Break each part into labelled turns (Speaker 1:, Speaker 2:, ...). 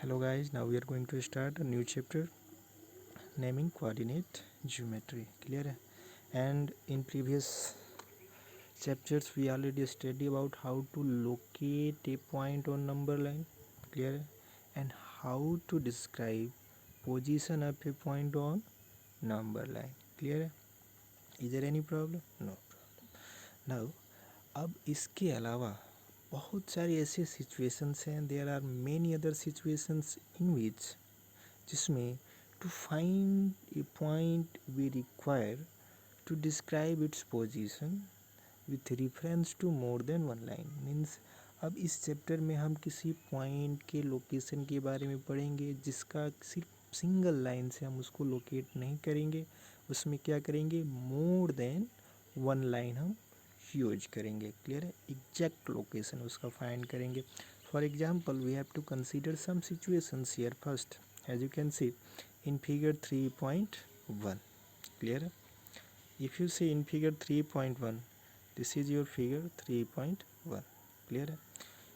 Speaker 1: Hello guys, now we are going to start a new chapter naming coordinate geometry. Clear है? And in previous chapters we already studied about how to locate a point on number line. Clear है? And how to describe position of a point on number line. Clear है? Is there any problem? No problem. Now अब इसके अलावा बहुत सारी ऐसे situations हैं, there are many other situations in which जिसमें to find a point we require to describe its position with reference to more than one line. Means अब इस चैप्टर में हम किसी पॉइंट के लोकेशन के बारे में पढ़ेंगे जिसका सिर्फ सिंगल लाइन से हम उसको लोकेट नहीं करेंगे, उसमें क्या करेंगे, मोर देन वन लाइन हम यूज करेंगे। क्लियर है? एग्जैक्ट लोकेशन उसका फाइंड करेंगे। For example we have to consider some situations here. First, as you can see in figure 3.1. clear. If you see in figure 3.1, this is your figure 3.1. clear है?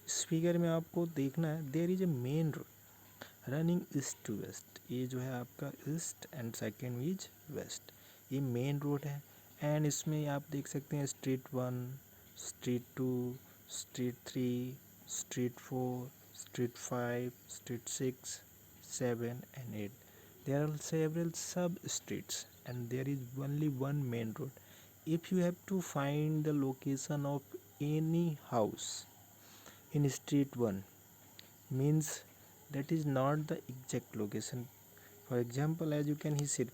Speaker 1: इस figure में आपको देखना है there is a main road running east to west. ये जो है आपका east end second is west, ये मेन रोड है। एंड इसमें आप देख सकते हैं street 1, street 2, street 3, street 4, street 5, street 6, 7 and 8. There are several sub streets and there is only one main road. If you have to find the location of any house in street 1, means that is not the exact location. For example, as you can see,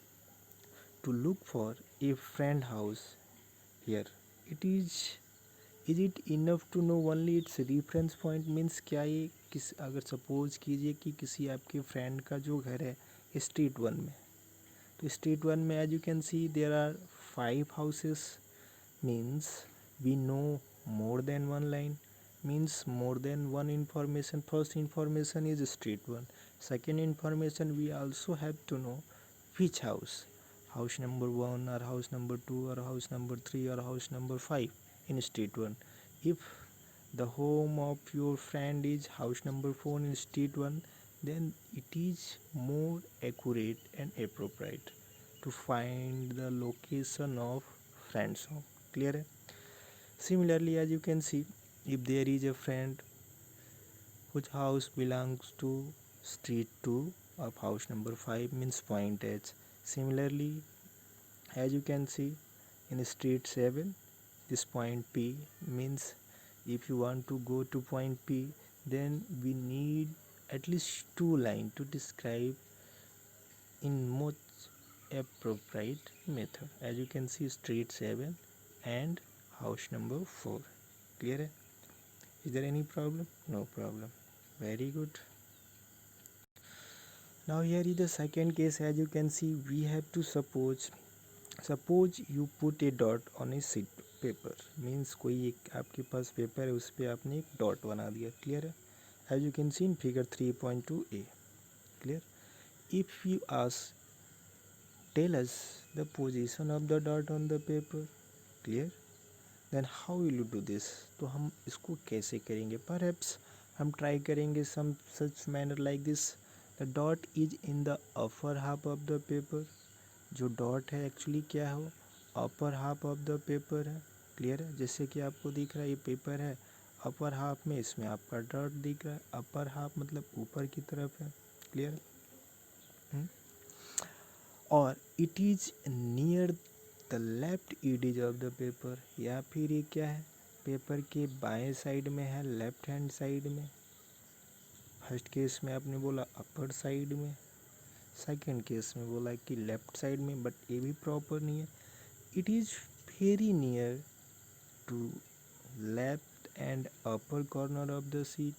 Speaker 1: to look for a friend house here, is it enough to know only its reference point? Means क्या ये अगर suppose कीजिए कि किसी आपके friend का जो घर है स्ट्रीट 1 में, तो स्ट्रीट 1 में as you can see there are 5 houses, means we know more than one line, means more than one information. First information is street 1, second information we also have to know which house number 1 or house number 2 or house number 3 or house number 5 in street 1. If the home of your friend is house number 4 in street 1, then it is more accurate and appropriate to find the location of friend's home. Clear है? Similarly, as you can see, if there is a friend whose house belongs to street 2 of house number 5, means point H. Similarly, as you can see in street 7, this point P, means if you want to go to point P, then we need at least 2 lines to describe in most appropriate method. As you can see street 7 and house number 4. Clear है? Is there any problem? No problem. Very good. Now here is the second case. As you can see, we have to suppose you put a dot on a sheet paper, means कोई एक आपके पास paper है उस पर आपने एक dot बना दिया। क्लियर है? As you can see in figure 3.2a. Clear? If you ask tell us the position of the dot on the paper, clear, then how will you do this? तो हम इसको कैसे करेंगे? परहैप्स हम try करेंगे some such manner like this. The dot is in the upper half of the paper. जो dot है actually क्या है, वो upper half of the paper है। क्लियर है? जैसे कि आपको दिख रहा है ये पेपर है अपर हाफ में, इसमें आपका डॉट दिख रहा है। अपर हाफ मतलब ऊपर की तरफ है। क्लियर? और it is near the left adage of the paper, या फिर ये क्या है, पेपर के बाएं साइड में है, लेफ्ट हैंड साइड में। फर्स्ट केस में आपने बोला अपर साइड में, सेकेंड केस में बोला कि लेफ्ट साइड में, बट ये भी प्रॉपर नहीं है। It is very near to left and upper corner of the sheet.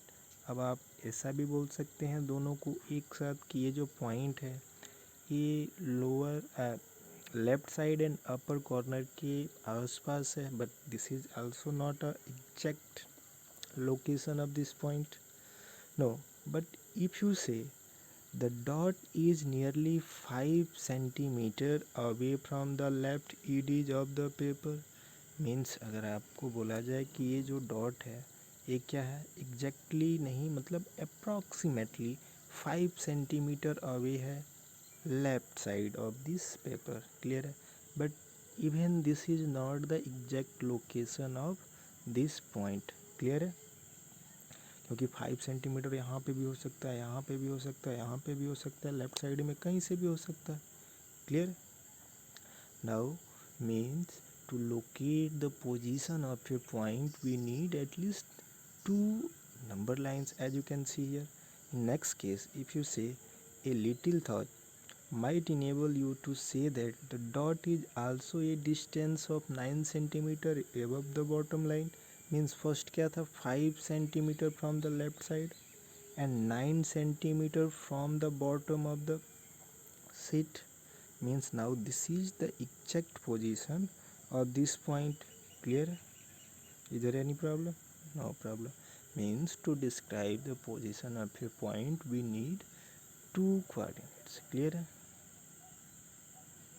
Speaker 1: अब आप ऐसा भी बोल सकते हैं दोनों को एक साथ कि ये जो पॉइंट है ये lower left side and upper corner के आसपास है, but this is also not a exact location of this point. No, but if you say the dot is nearly 5 centimeter away from the left edge of the paper, means अगर आपको बोला जाए कि ये जो डॉट है ये क्या है, एग्जैक्टली नहीं मतलब अप्रॉक्सीमेटली 5 सेंटीमीटर अवे है left side of this paper, clear है, but even this is not the exact location of this point, clear है, क्योंकि 5 सेंटीमीटर यहाँ पे भी हो सकता है, यहाँ पे भी हो सकता है, यहाँ पे भी हो सकता है, लेफ्ट साइड में कहीं से भी हो सकता है, clear. Now means to locate the position of a point we need at least 2 number lines, as you can see here. In next case, if you say a little thought might enable you to say that the dot is also a distance of 9 centimeter above the bottom line, means first क्या था 5 centimeter from the left side and 9 centimeter from the bottom of the sheet, means now this is the exact position of this point, clear. Is there any problem? No problem. Means to describe the position of a point we need 2 coordinates, clear.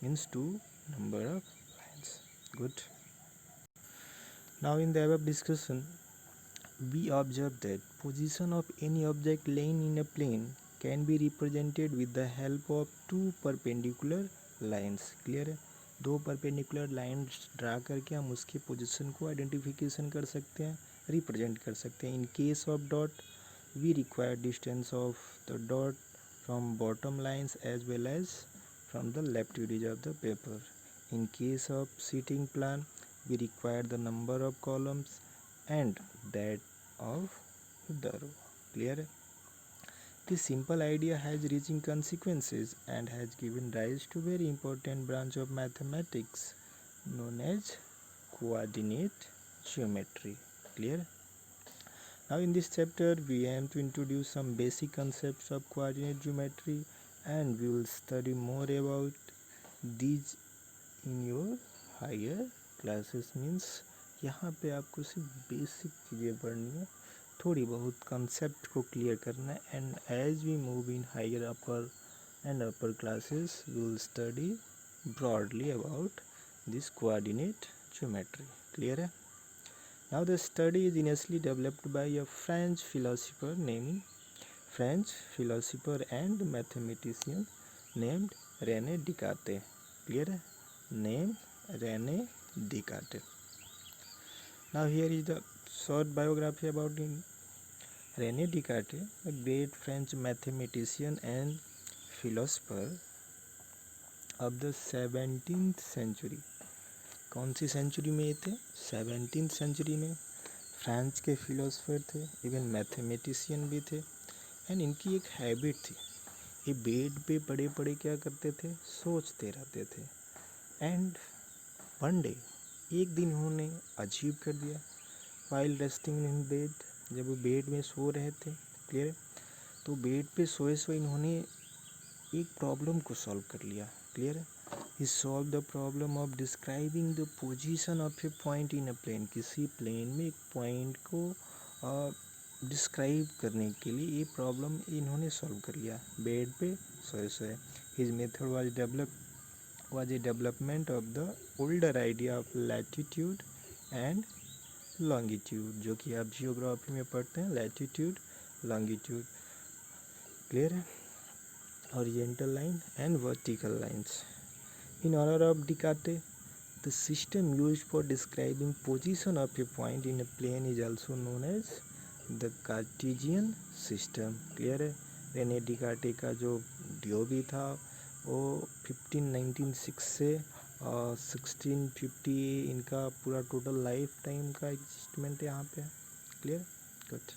Speaker 1: Means 2 number of lines. Good. Now in the above discussion we observe that position of any object lying in a plane can be represented with the help of 2 perpendicular lines, clear है, 2 perpendicular lines draw करके हम उसकी position को identification कर सकते हैं, represent कर सकते हैं. In case of dot we require distance of the dot from bottom lines as well as from the left edge of the paper. In case of seating plan we require the number of columns and that of the row, clear. This simple idea has reaching consequences and has given rise to very important branch of mathematics known as coordinate geometry, clear. Now in this chapter we aim to introduce some basic concepts of coordinate geometry and we will study more about these in your higher classes. Means यहाँ पे आपको सिर्फ basic चीज़ें पढ़नी है, थोड़ी बहुत concept को क्लियर करना है, and as we move in higher upper and upper classes we will study broadly about this coordinate geometry, clear है. Now the study is initially developed by a French philosopher and mathematician named René Descartes, clear है, name René Descartes. Now here is the short biography about him. René Descartes, a great French mathematician and philosopher of the 17th century. कौन सी century में ये थे? 17th century में. France के philosopher थे, even mathematician भी थे, एंड इनकी एक हैबिट थी, ये बेड पे पड़े पड़े क्या करते थे, सोचते रहते थे. एंड वन डे एक दिन उन्होंने अचीव कर दिया. वाइल रेस्टिंग इन बेड, जब वो बेड में सो रहे थे, क्लियर, तो बेड पे सोए सोए इन्होंने एक प्रॉब्लम को सॉल्व कर लिया, clear. He solve the problem of describing the position of a point in a plane. किसी प्लेन में एक पॉइंट को डिस्क्राइब करने के लिए ये प्रॉब्लम इन्होंने सॉल्व कर लिया बेड पे सोए सोए. His method was a development of the older idea of latitude and longitude, जो कि आप जियोग्राफी में पढ़ते हैं, latitude, longitude, clear है, horizontal line and vertical lines. In honor of Descartes, the system used for describing position of a point in a plane is also known as the Cartesian system, clear है. Renee डिकार्टे का जो ड्योबी था वो 1596 से 1650 इनका पूरा total life time का एग्जिस्टमेंट यहाँ पे है, क्लियर, गुड.